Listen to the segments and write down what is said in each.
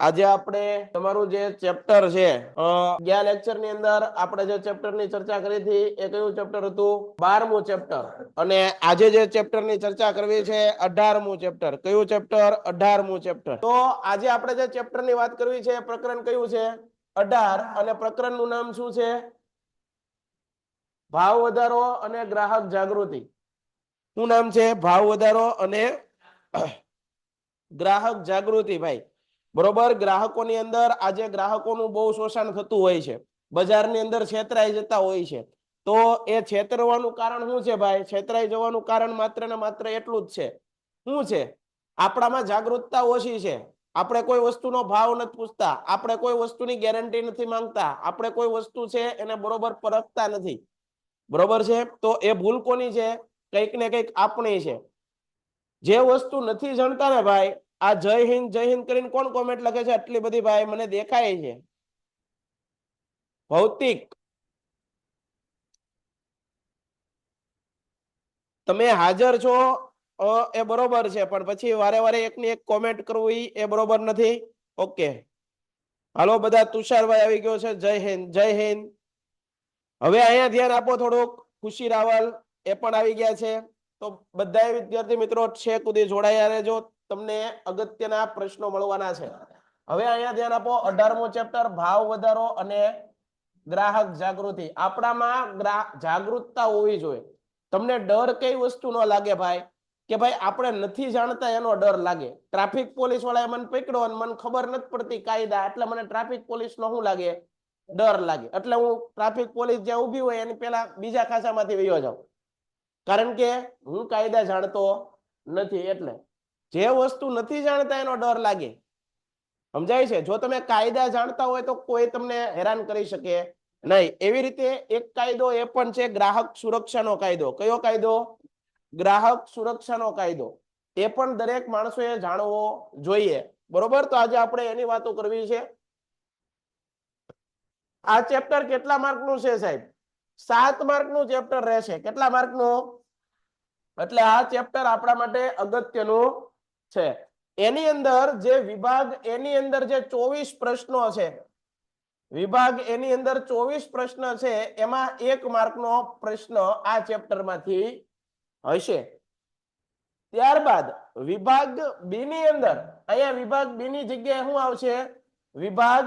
આજે આપણે તમારું જે ચેપ્ટર છે ગયા લેક્ચર ની અંદર આપણે જે ચેપ્ટર ની ચર્ચા કરી હતી એ કયું ચેપ્ટર હતું? 12મું ચેપ્ટર. અને આજે જે ચેપ્ટર ની ચર્ચા કરવી છે 18મું ચેપ્ટર. કયું ચેપ્ટર? 18મું ચેપ્ટર. તો આજે આપણે જે ચેપ્ટર ની વાત કરવી છે પ્રકરણ કયું છે? 18. અને પ્રકરણ નું નામ શું છે? ભાવ વધારો અને ગ્રાહક જાગૃતિ. શું નામ છે? ભાવ વધારો અને ગ્રાહક જાગૃતિ. ભાઈ બરોબર. ગ્રાહકોની અંદર આજે ગ્રાહકોનું બહુ શોષણ થતું હોય છે, બજારની અંદર છેતરાઈ જતા હોય છે. તો એ છેતરવાનું કારણ શું છે ભાઈ? છેતરાઈ જવાનું કારણ માત્ર ને માત્ર એટલું જ છે. શું છે? આપણામાં જાગૃતતા ઓછી છે. આપણે કોઈ વસ્તુનો ભાવ નથી પૂછતા, આપણે કોઈ વસ્તુની ગેરંટી નથી માંગતા, આપણે કોઈ વસ્તુ છે એને બરોબર પરખતા નથી. બરોબર છે? તો એ ભૂલ કોની છે? કંઈક ને કંઈક આપણી છે. જે વસ્તુ નથી જાણતા ને ભાઈ, આ જય હિન્દ કરીને કોણ કોમેન્ટ લખે છે આટલી બધી? ભાઈ મને દેખાય છે. ભૌતિક, તમે હાજર છો એ બરોબર છે, પણ પછી વારે વારે એકની એક કોમેન્ટ કરવું એ બરોબર નથી. ઓકે, હાલો બધા. તુષારભાઈ આવી ગયો છે. જય હિન્દ, જય હિન્દ. હવે અહીંયા ધ્યાન આપો થોડુંક. ખુશી રાવલ એ પણ આવી ગયા છે. તો બધા વિદ્યાર્થી મિત્રો છેક સુધી જોડાયા રહેજો, તમને અગત્યના પ્રશ્નો મળવાના છે. હવે અહીંયા ધ્યાન આપો. 18મું ચેપ્ટર ભાવ વધારો અને ગ્રાહક જાગૃતિ. આપણામાં જાગૃતતા હોવી જોઈએ. તમને ડર કઈ વસ્તુ ન લાગે ભાઈ? કે ભાઈ આપણે નથી જાણતા એનો ડર લાગે. ટ્રાફિક પોલીસ વાળાએ મને પકડ્યો અને મને ખબર નથી પડતી કાયદા, એટલે મને ટ્રાફિક પોલીસ નો શું લાગે? ડર લાગે. એટલે હું ટ્રાફિક પોલીસ જ્યાં ઉભી હોય એની પેલા બીજા ખાસામાંથી વયો જાઉં, કારણ કે હું કાયદા જાણતો નથી. એટલે જે વસ્તુ નથી જાણતા એનો ડર લાગે. સમજાય છે? જો તમે કાયદા જાણતા હોય તો કોઈ તમને હેરાન કરી શકે નહીં. એવી રીતે એક કાયદો એ પણ છે ગ્રાહક સુરક્ષાનો કાયદો. કયો કાયદો? ગ્રાહક સુરક્ષાનો કાયદો. એ પણ દરેક માણસોએ જાણવો જોઈએ. બરોબર. તો આજે આપણે એની વાતો કરવી છે. આ ચેપ્ટર કેટલા માર્કનું છે સાહેબ? 7 માર્કનું ચેપ્ટર રહેશે. કેટલા માર્કનું? એટલે આ ચેપ્ટર આપણા માટે અગત્યનું છે. એની અંદર જે વિભાગ એની અંદર જે 24 પ્રશ્નો છે, વિભાગ એની અંદર 24 પ્રશ્ન છે, એમાં 1 માર્કનો પ્રશ્ન આ ચેપ્ટરમાંથી હશે. ત્યારબાદ વિભાગ બી ની અંદર, અહીંયા વિભાગ બી ની જગ્યાએ શું આવશે? વિભાગ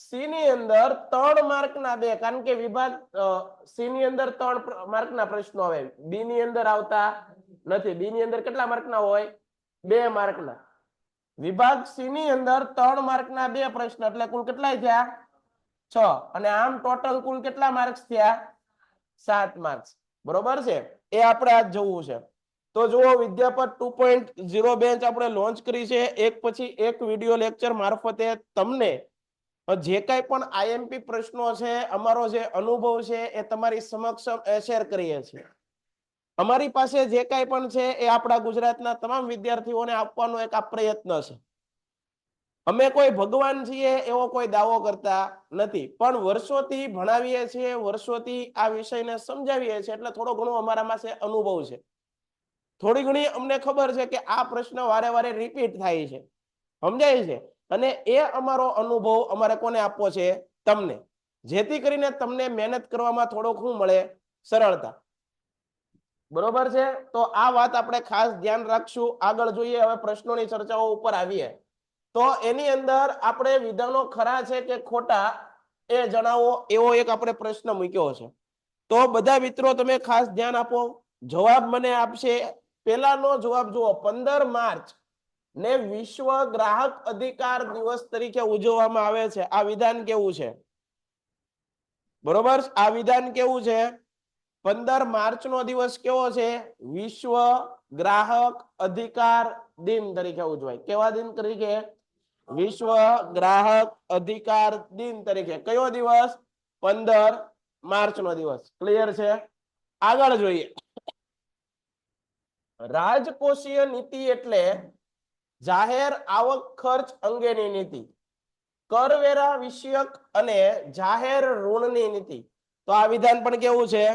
સી ની અંદર 3 માર્કના 2, કારણ કે વિભાગ સી ની અંદર 3 માર્કના પ્રશ્નો આવે, બી ની અંદર આવતા નથી. બી ની અંદર કેટલા માર્કના હોય? 2 માર્કના. વિભાગ સી ની અંદર 3 માર્કના 2 પ્રશ્ન, એટલે કુલ કેટલા થયા? 6. અને આમ ટોટલ કુલ કેટલા માર્ક્સ થયા? 7 માર્ક્સ. બરોબર છે? એ આપણે આજ જોવું છે. તો જુઓ, વિદ્યાપત 2.0 બેન્ચ આપણે લોન્ચ કરી છે. એક પછી એક વિડિયો લેક્ચર મારફતે તમને જે કાંઈ પણ આઈએમપી પ્રશ્નો છે, અમારો જે અનુભવ છે એ તમારી સમક્ષ શેર કરીએ છીએ. અમારી પાસે જે કાંઈ પણ છે એ આપણા ગુજરાતના તમામ વિદ્યાર્થીઓને આપવાનો એક આ પ્રયત્ન છે. અમે કોઈ ભગવાન છીએ એવો કોઈ દાવો કરતા નથી, પણ વર્ષોથી ભણાવીએ છીએ, વર્ષોથી આ વિષયને સમજાવીએ છીએ, એટલે થોડો ઘણો અમારા પાસે અનુભવ છે. થોડી ઘણી અમને ખબર છે કે આ પ્રશ્ન વારે વારે રિપીટ થાય છે. સમજાય છે? અને એ અમારો અનુભવ અમારે કોને આપવો છે? તમને. જેથી કરીને તમને મહેનત કરવામાં થોડોક શું મળે? સરળતા. બરોબર છે? તો આ વાત આપણે ખાસ ધ્યાન રાખશું. આગળ જોઈએ. હવે પ્રશ્નોની ચર્ચાઓ ઉપર આવીએ. તો એની અંદર આપણે વિધાનો ખરા છે કે ખોટા એ જણાવો, એવો એક આપણે પ્રશ્ન મૂક્યો છે. તો બધા મિત્રો તમે ખાસ ધ્યાન આપો. જવાબ મને આપશે. પહેલાનો જવાબ જુઓ. 15 માર્ચ ને વિશ્વ ગ્રાહક અધિકાર દિવસ તરીકે ઉજવવામાં આવે છે. આ વિધાન કેવું છે? બરોબર. આ વિધાન કેવું છે? 15 માર્ચ નો દિવસ કેવો છે? વિશ્વ ગ્રાહક અધિકાર દિન તરીકે ઉજવાય. કેવા દિન તરીકે? વિશ્વ ગ્રાહક અધિકાર દિન તરીકે. કયો દિવસ? 15 માર્ચ નો દિવસ. ક્લિયર છે? આગળ જોઈએ. રાજકોષીય નીતિ એટલે જાહેર આવક ખર્ચ અંગેની નીતિ, કરવેરા વિષયક અને જાહેર ઋણની નીતિ. તો આ વિધાન પણ કેવું છે?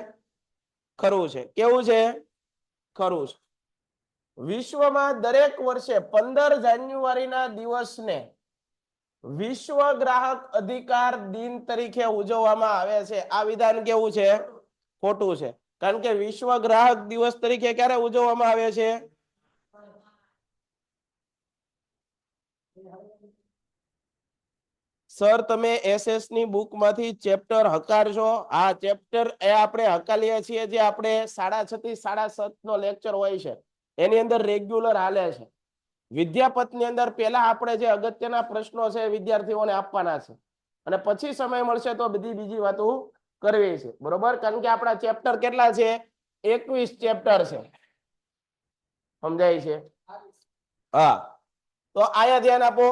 ખરું છે. કેવું છે? ખરું છે. વિશ્વમાં દરેક વર્ષે 15 જાન્યુઆરીના દિવસને વિશ્વ ગ્રાહક અધિકાર દિન તરીકે ઉજવવામાં આવે છે આ વિધાન કેવું છે ખોટું છે કારણ કે વિશ્વ ગ્રાહક દિવસ તરીકે ક્યારે ઉજવવામાં આવે છે સર તમે એસએસ ની બુક માંથી ચેપ્ટર હકારશો આ ચેપ્ટર એ આપણે હકાલીએ છીએ જે આપણે 6:30 થી 7:30 નો લેક્ચર હોય છે એની અંદર રેગ્યુલર હાલે છે વિદ્યાપથની અંદર પહેલા આપણે જે અગત્યના પ્રશ્નો છે વિદ્યાર્થીઓને આપવાના છે અને પછી સમય મળશે તો બધી બીજી વાતો કરવી છે બરોબર કારણ કે આપણા ચેપ્ટર કેટલા છે 21 ચેપ્ટર છે સમજાય છે હા તો આયા ધ્યાન આપો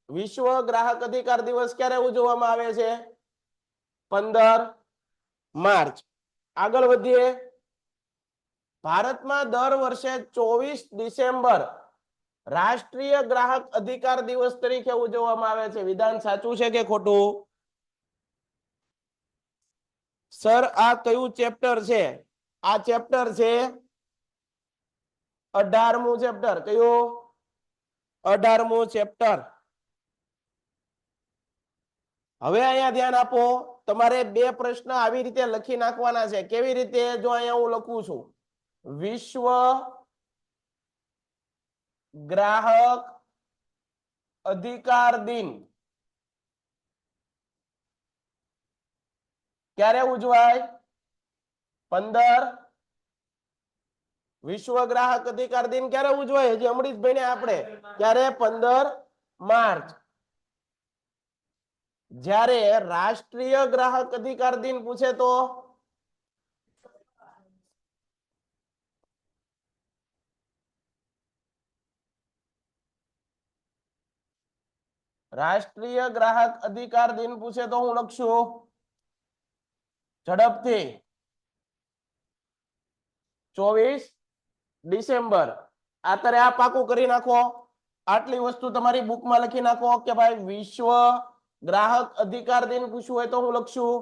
વિશ્વ ગ્રાહક અધિકાર દિવસ ક્યારે ઉજવવામાં આવે છે 15 માર્ચ આગળ વધીએ ભારતમાં દર વર્ષે 24 ડિસેમ્બર રાષ્ટ્રીય ગ્રાહક અધિકાર દિવસ તરીકે ઉજવવામાં આવે છે વિધાન સાચું છે કે ખોટું સર આ કયું ચેપ્ટર છે આ ચેપ્ટર છે 18મું ચેપ્ટર કયું 18મું ચેપ્ટર હવે અહીંયા ધ્યાન આપો તમારે બે પ્રશ્ન આવી રીતે લખી નાખવાના છે કેવી રીતે જો અહીંયા હું લખું છું વિશ્વ ગ્રાહક અધિકાર દિન ક્યારે ઉજવાય 15 વિશ્વ ગ્રાહક અધિકાર દિન ક્યારે ઉજવાય હજી અમરીશભાઈ ને આપણે ક્યારે 15 માર્ચ જ્યારે રાષ્ટ્રીય ગ્રાહક અધિકાર દિન પૂછે તો રાષ્ટ્રીય ગ્રાહક અધિકાર દિન પૂછે તો હું લખશું ઝડપથી 24 ડિસેમ્બર આતરે આ પાકું કરી નાખો આટલી વસ્તુ તમારી બુકમાં લખી નાખો કે ભાઈ વિશ્વ ગ્રાહક અધિકાર દિન પૂછવું હોય તો હું લખશું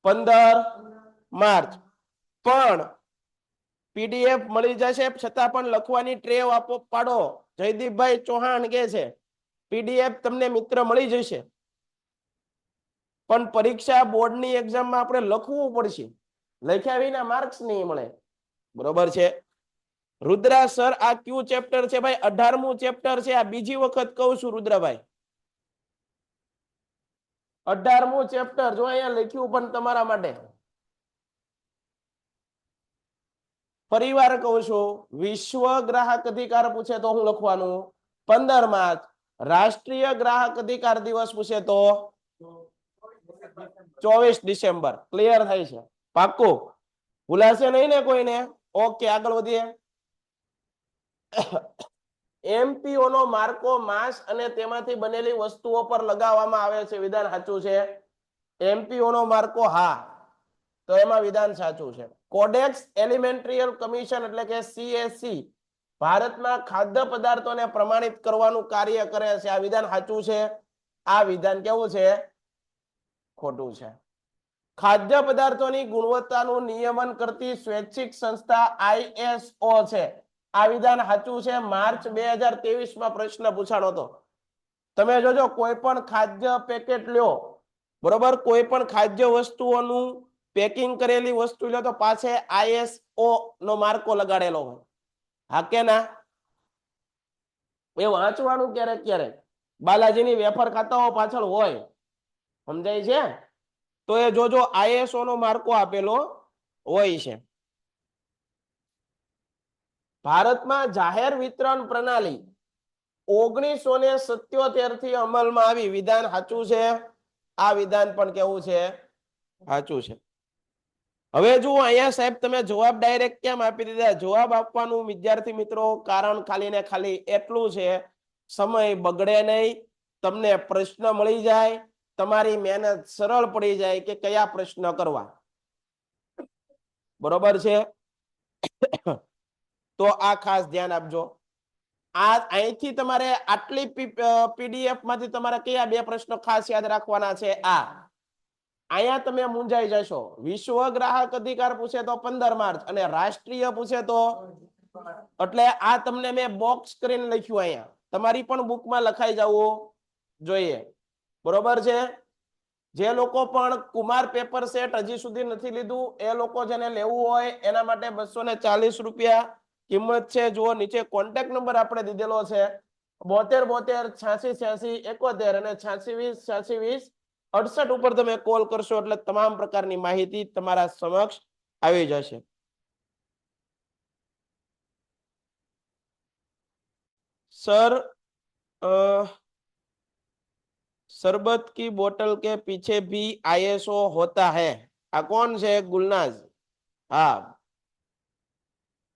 15 માર્ચ પણ પીડીએફ મળી જશે છતાં પણ લખવાની ટ્રેવ આપો પાડો જયદીપભાઈ ચૌહાણ કે છે પીડીએફ તમને મિત્ર મળી જશે પણ પરીક્ષા બોર્ડની એક્ઝામમાં આપણે લખવું પડશે લખ્યા વિના માર્ક્સ નહીં મળે બરોબર છે રુદ્રા સર આ કયું ચેપ્ટર છે ભાઈ 18મું ચેપ્ટર છે આ બીજી વખત કહું છું રુદ્રભાઈ 18મું ચેપ્ટર જો અહીંયા લખ્યું પણ તમારા માટે ફરીવાર કહું છું વિશ્વ ગ્રાહક અધિકાર પૂછે તો હું લખવાનું 15 માર્ચ રાષ્ટ્રીય ગ્રાહક અધિકાર દિવસ પૂછે તો 24 ડિસેમ્બર ક્લિયર થાય છે પાક્કું ભૂલાશે નહીં ને કોઈને ઓકે આગળ વધીએ એમપીઓ નો માર્કો માંસ અને તેમાંથી બનેલી વસ્તુઓ પર લગાવવામાં આવે છે વિધાન સાચું છે એમપીઓ નો માર્કો હા તો એમાં વિધાન સાચું છે કોડેક્સ એલિમેન્ટરીયલ કમિશન એટલે કે સીએસસી ભારતમાં ખાદ્ય પદાર્થોને પ્રમાણિત કરવાનું કાર્ય કરે છે આ વિધાન સાચું છે આ વિધાન કેવું છે ખોટું છે ખાદ્ય પદાર્થોની ગુણવત્તાનું નિયમન કરતી સ્વૈચ્છિક સંસ્થા આઈએસઓ છે આ વિધાન સાચું છે માર્ચ 2023 માં પ્રશ્ન પૂછાણો હતો તમે જોજો કોઈ પણ ખાદ્ય પેકેટ લ્યો બરોબર કોઈ પણ ખાદ્ય વસ્તુઓનું પેકિંગ કરેલી વસ્તુ લ્યો તો પાછે આઈએસઓ નો માર્કો લગાડેલો હોય હા કે ના એ વાંચવાનું ક્યારેક ક્યારેક બાલાજીની વેફર ખાતા પાછળ હોય સમજાય છે તો એ જોજો આઈએસઓ નો માર્કો આપેલો હોય છે ભારતમાં જાહેર વિતરણ પ્રણાલી 1977 થી અમલમાં આવી વિધાન સાચું છે આ વિધાન પણ કેવું છે સાચું છે હવે જુઓ અહીંયા સાહેબ તમે જવાબ ડાયરેક્ટ કેમ આપી દીધા જવાબ આપવાનું વિદ્યાર્થી મિત્રો કારણ ખાલી ને ખાલી એટલું છે સમય બગડે નહીં તમને પ્રશ્ન મળી જાય તમારી મહેનત સરળ પડી જાય કે કયા પ્રશ્ન કરવા બરોબર છે તો આ ખાસ ધ્યાન આપજો આ અહીંથી તમારે આટલી પીડીએફ માંથી તમારે કયા બે પ્રશ્નો ખાસ યાદ રાખવાના છે આ અહીંયા તમે મૂંઝાઈ જશો વિશ્વ ગ્રાહક અધિકાર પૂછે તો 15 માર્ચ અને રાષ્ટ્રીય પૂછે તો એટલે આ તમને મેં બોક્સ કરીને લખ્યું અહીંયા તમારી પણ બુકમાં લખાઈ જવું જોઈએ બરોબર છે. જે લોકો પણ કુમાર પેપર સેટ હજી સુધી નથી લીધું એ લોકો જેને લેવું હોય એના માટે 240 રૂપિયા કિંમત છે. જુઓ નીચે કોન્ટેક્ટ નંબર આપણે દીધેલો છે 72 72 86 86 71 અને 86 20 86 20 68 ઉપર તમે કોલ કરશો એટલે તમામ પ્રકારની માહિતી તમારા સમક્ષ આવી જશે. सर शरबत की बोतल के पीछे भी आईएसओ होता है. आ कौन है? गुलनाज. हाँ,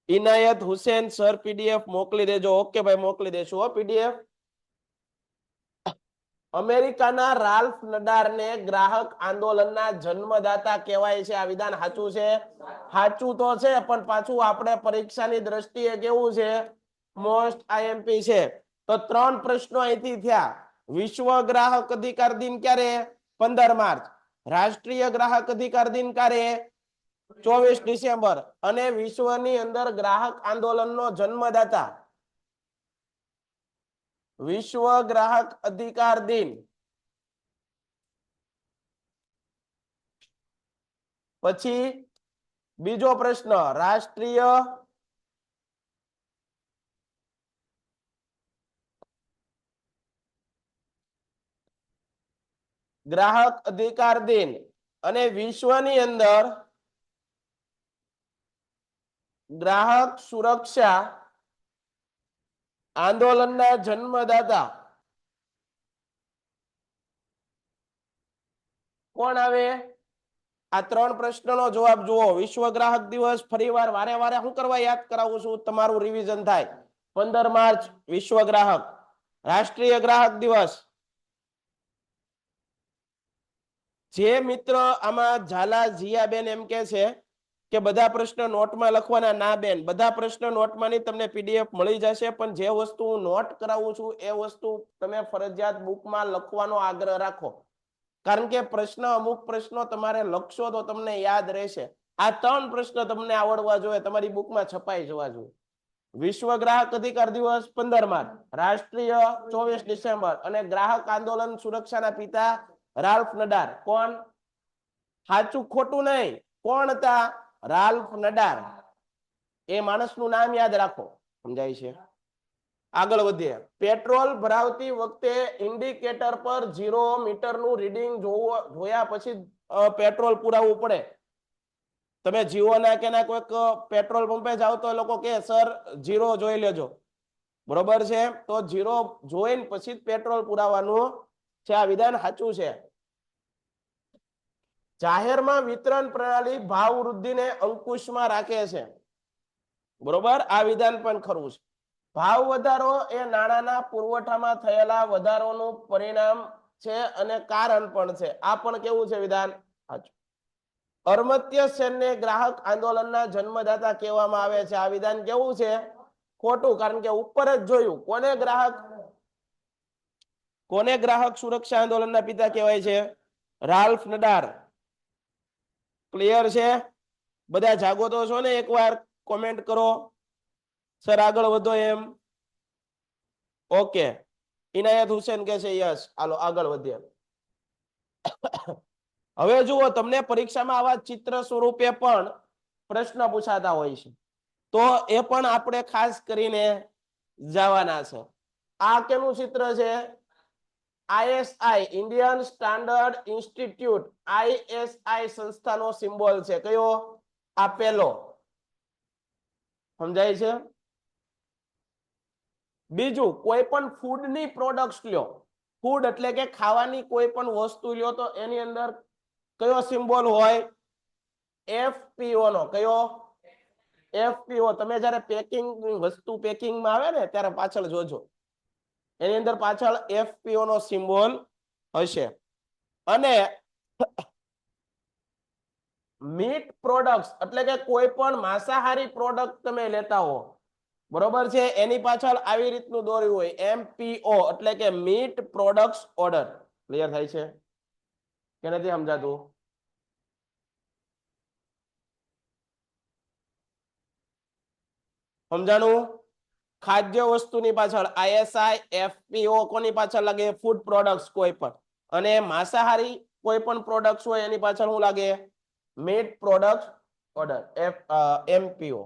इनायत हुसैन सर पीडीएफ मोकली देजो. ओके भाई मोकली देशो पीडीएफ. અમેરિકાના રાલ્ફ નડારને ગ્રાહક આંદોલનના જન્મદાતા કહેવાય છે. આ વિધાન સાચું છે? સાચું તો છે, પણ પાછું આપણે પરીક્ષાની દ્રષ્ટિએ કેવું છે? મોસ્ટ આઈએમપી છે. તો 3 પ્રશ્નો અહીંથી થયા. વિશ્વ ગ્રાહક અધિકાર દિન ક્યારે? 15 માર્ચ. રાષ્ટ્રીય ગ્રાહક અધિકાર દિન ક્યારે? 24 ડિસેમ્બર. અને વિશ્વની અંદર ગ્રાહક આંદોલનનો જન્મદાતા, વિશ્વ ગ્રાહક અધિકાર દિન. પછી બીજો પ્રશ્ન, રાષ્ટ્રીય ગ્રાહક અધિકાર દિન અને વિશ્વની અંદર ગ્રાહક સુરક્ષા આંદોલનના જન્મદાતા કોણ આવે? આ 3 પ્રશ્નનો જવાબ જુઓ. વિશ્વ ગ્રાહક દિવસ ફરીવાર વારે વારે હું કરવા યાદ કરાવું છું, તમારું રિવિઝન થાય. 15 માર્ચ વિશ્વ ગ્રાહક. રાષ્ટ્રીય ગ્રાહક દિવસ. જે મિત્ર આમાં ઝાલા જીયાબેન એમ કે છે કે બધા પ્રશ્ન નોટમાં લખવાના, ના બેન, બધા પ્રશ્ન નોટમાંની તમને પીડીએફ મળી જશે, પણ જે વસ્તુ હું નોટ કરાવું છું એ વસ્તુ તમે ફરજિયાત બુકમાં લખવાનો આગ્રહ રાખો. કારણ કે પ્રશ્ન, અમુક પ્રશ્નો તમારે લખશો તો તમને યાદ રહેશે. આ 3 પ્રશ્ન તમને આવડવા જોઈએ, તમારી બુકમાં છપાઈ જવા જોઈએ. વિશ્વ ગ્રાહક અધિકાર દિવસ 15 માર્ચ, રાષ્ટ્રીય 24 ડિસેમ્બર અને ગ્રાહક આંદોલન સુરક્ષાના પિતા રાલ્ફ નડાર. કોણ? સાચું ખોટું નહીં, કોણ હતા? રાલ્ફ નડાર. એ માણસનું નામ યાદ રાખો. સમજાય છે? આગળ વધીએ. પેટ્રોલ ભરાવતી વખતે ઇન્ડિકેટર પર 0 મીટરનું રીડિંગ જોયા પછી પેટ્રોલ પુરાવવું પડે. તમે જીઓના કે ના કોઈક પેટ્રોલ પંપે જાવ તો લોકો કે સર 0 જોઈ લેજો. બરોબર છે? તો 0 જોઈને પછી જ પેટ્રોલ પુરાવાનું છે. આ વિધાન સાચું છે. જાહેરમાં વિતરણ પ્રણાલી ભાવ વૃદ્ધિને અંકુશમાં રાખે છે. બરોબર? આ વિધાન પણ ખરું છે. ભાવ વધારો એ નાણાંના પુરવઠામાં થયેલા વધારોનું પરિણામ છે અને કારણ પણ છે. આ પણ કેવું છે વિધાન? સાચું. અમર્ત્ય સેનને ગ્રાહક આંદોલનના જન્મદાતા કહેવામાં આવે છે. આ વિધાન કેવું છે? ખોટું, કારણ કે ઉપર જ જોયું. કોને ગ્રાહક સુરક્ષા આંદોલનના પિતા કહેવાય છે? રાલ્ફ નડાર. ક્લિયર છે? બધા જાગો તો છો ને? એકવાર કોમેન્ટ કરો સર આગળ વધો એમ. ઓકે, ઇનાયત હુસેન કે છે યસ. હાલો આગળ વધીએ. હવે જુઓ, તમને પરીક્ષામાં આવા ચિત્ર સ્વરૂપે પણ પ્રશ્ન પૂછાતા હોય છે, તો એ પણ આપણે ખાસ કરીને જવાના છે. આ કેનું ચિત્ર છે? ISI, Indian standard institute, ISI સંસ્થાનો સિમ્બોલ છે. કયો? આપેલો. સમજાય છે? બીજું, કોઈ પણ ફૂડની પ્રોડક્ટ્સ લ્યો, ફૂડ એટલે કે ખાવાની કોઈ પણ વસ્તુ લ્યો તો એની અંદર કયો સિમ્બોલ હોય? એફપીઓ નો. કયો? એફપીઓ. તમે જ્યારે પેકિંગ વસ્તુ પેકિંગમાં આવે ને ત્યારે પાછળ જોજો, એની અંદર પાછળ એફપીઓ નો સિમ્બોલ હશે. અને મીટ પ્રોડક્ટ્સ એટલે કે કોઈ પણ માંસાહારી પ્રોડક્ટ તમે લેતા હો, બરોબર છે, એની પાછળ આવી રીતનું દોર્યું હોય એમપીઓ એટલે કે મીટ પ્રોડક્ટ્સ ઓર્ડર. ક્લિયર થાય છે કે નથી સમજાતું? સમજાણું? ખાદ્ય વસ્તુની પાછળ આઈએસઆઈ, એફપીઓ કોની પાછળ લાગે? ફૂડ પ્રોડક્ટ્સ કોઈ પણ. અને માંસાહારી કોઈ પણ પ્રોડક્ટ હોય એની પાછળ શું લાગે? Meet product order, MPO.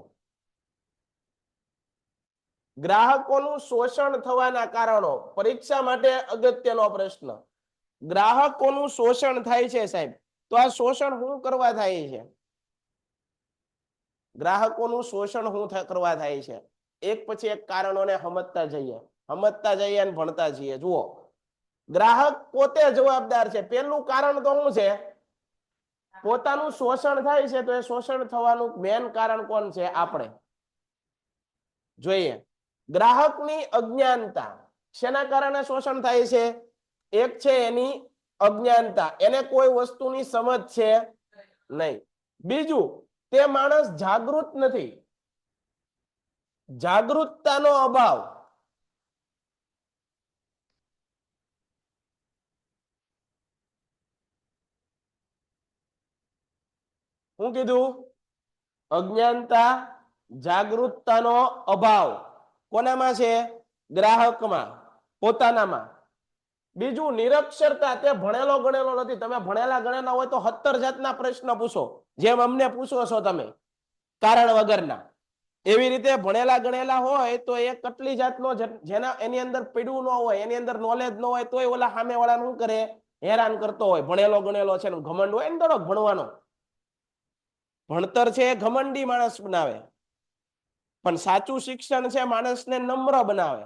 ગ્રાહકોનું શોષણ થવાના કારણો, પરીક્ષા માટે અગત્યનો પ્રશ્ન. ગ્રાહકોનું શોષણ થાય છે સાહેબ, તો આ શોષણ શું કરવા થાય છે? ગ્રાહકોનું શોષણ શું કરવા થાય છે? એક પછી એક કારણોને સમજતા જઈએ અને ભણતા જઈએ. જુઓ, ગ્રાહક પોતે જવાબદાર છે. પહેલું કારણ તો શું છે? પોતાનું શોષણ થાય છે. તો એ શોષણ થવાનું મેન કારણ કોણ છે? આપણે. જોઈએ, ગ્રાહકની અજ્ઞાનતા. શેના કારણે શોષણ થાય છે? એક છે એની અજ્ઞાનતા, એને કોઈ વસ્તુની સમજ છે નહીં. બીજું, તે માણસ જાગૃત નથી, જાગૃતતાનો અભાવ. શું કીધું? અજ્ઞાનતા, જાગૃતતાનો અભાવ કોનામાં છે? ગ્રાહકમાં, પોતાનામાં. બીજું, નિરક્ષરતા, તે ભણેલો ગણેલો નથી. તમે ભણેલા ગણેલા હોય તો 70 જાતના પ્રશ્ન પૂછો, જેમ અમને પૂછો છો તમે કારણ વગરના. એવી રીતે ભણેલા ગણેલા હોય તો એ કેટલી જાતનો, જેના એની અંદર પીડું ન હોય, એની અંદર નોલેજ ન હોય, તોય ઓલા સામે વાળા શું કરે? હેરાન કરતો હોય. ભણેલો ગણેલો છે ને ઘમંડ હોય ને થોડોક ભણવાનો. ભણતર છે એ ઘમંડી માણસ બનાવે, પણ સાચું શિક્ષણ છે માણસને નમ્ર બનાવે.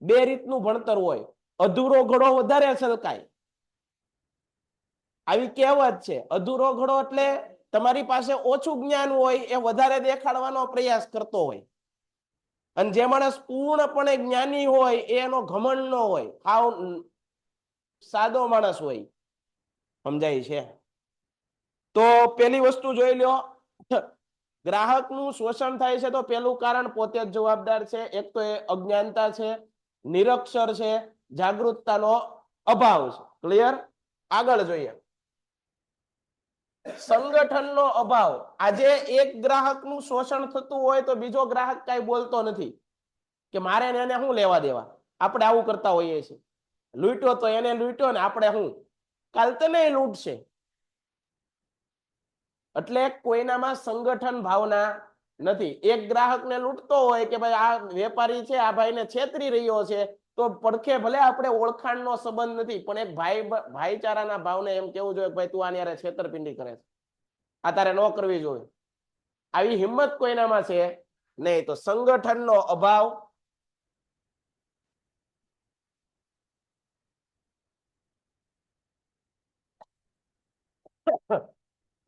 બે રીતનું ભણતર હોય. અધૂરો ઘડો વધારે છલકાય, આવી કહેવત છે. અધૂરો ઘડો એટલે તમારી પાસે ઓછું જ્ઞાન હોય એ વધારે દેખાડવાનો પ્રયાસ કરતો હોય, અને જે માણસ પૂર્ણપણે જ્ઞાની હોય એનો ઘમંડ ન હોય, હાવ સાદો માણસ હોય. સમજાય છે? તો પેલી વસ્તુ જોઈ લ્યો, ગ્રાહકનું શોષણ થાય છે તો પેલું કારણ પોતે જ જવાબદાર છે. એક તો એ અજ્ઞાનતા છે, નિરક્ષર છે, જાગૃતતાનો અભાવ છે. ક્લિયર? આગળ જોઈએ, સંગઠનનો અભાવ. આજે એક ગ્રાહકનું શોષણ થતું હોય તો બીજો ગ્રાહક કઈ બોલતો નથી કે મારે એને શું લેવા દેવા. આપણે આવું કરતા હોઈએ છીએ. લૂંટ્યો તો એને લૂંટ્યો ને આપણે શું? કાલ તને લૂંટશે. એટલે કોઈનામાં સંગઠન ભાવના નથી. એક ગ્રાહકને લૂંટતો હોય કે ભાઈ આ વેપારી છે, આ ભાઈને છેતરી રહ્યો છે, તો પડખે ભલે આપણે ઓળખાણનો સંબંધ નથી, પણ એક ભાઈચારાના ભાવને એમ કેવું જોઈએ કે ભાઈ તું આની હારે છેતરપિંડી કરે છે, આ તારે ન કરવી જોઈએ. આવી હિંમત કોઈનામાં છે નહીં. તો સંગઠનનો અભાવ,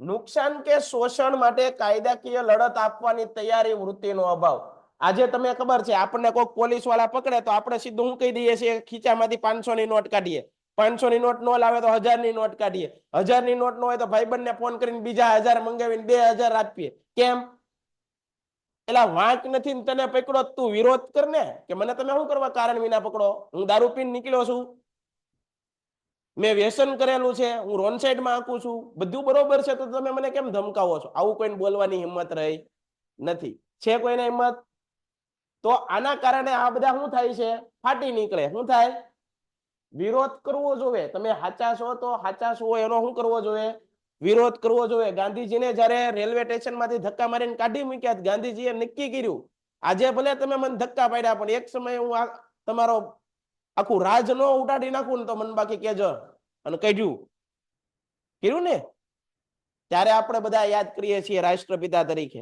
નુકસાન કે શોષણ માટે કાયદાકીય લડત આપવાની તૈયારી, વૃત્તિનો અભાવ. આજે તમને ખબર છે, આપણને કોઈ પોલીસ વાળા પકડે તો આપણે સીધું શું કહી દઈએ છીએ? ખીચામાંથી 500 ની નોટ કાઢીએ. 500 ની નોટ ન લાવે તો 1000 ની નોટ કાઢીએ. 1000 ની નોટ ન હોય તો ભાઈબંધને ફોન કરીને બીજા 1000 મંગાવીને 2000 આપીએ. કેમ? એલા વાંક નથી ને તને પકડો, તું વિરોધ કર ને કે મને તમે શું કરવા કારણ વિના પકડો? હું દારૂ પીને નીકળ્યો છું, મેં વ્યસન કરેલું છે, હું રોન સાઈડમાં આંકું છું, બધું બરોબર છે, તો તમે મને કેમ ધમકાવો છો? આવું કોઈને બોલવાની હિંમત રહી નથી. છે કોઈને હિંમત? તો આના કારણે આ બધા શું થાય છે? ફાટી નીકળે. શું થાય? વિરોધ કરવો જોઈએ. તમે સાચા છો તો સાચા છો એનો શું કરવો જોઈએ? વિરોધ કરવો જોઈએ. ગાંધીજીને જ્યારે રેલવે સ્ટેશનમાંથી ધક્કા મારીને કાઢી મૂક્યા, ગાંધીજીએ નક્કી કર્યું આજે ભલે તમે મને ધક્કા પાડ્યા, પણ એક સમયે હું તમારો આખું રાજ નો ઉડાડી નાખું ને તો મને બાકી કેજો, અને કાઢ્યું. કર્યું ને? ત્યારે આપણે બધા યાદ કરીએ છીએ રાષ્ટ્રપિતા તરીકે.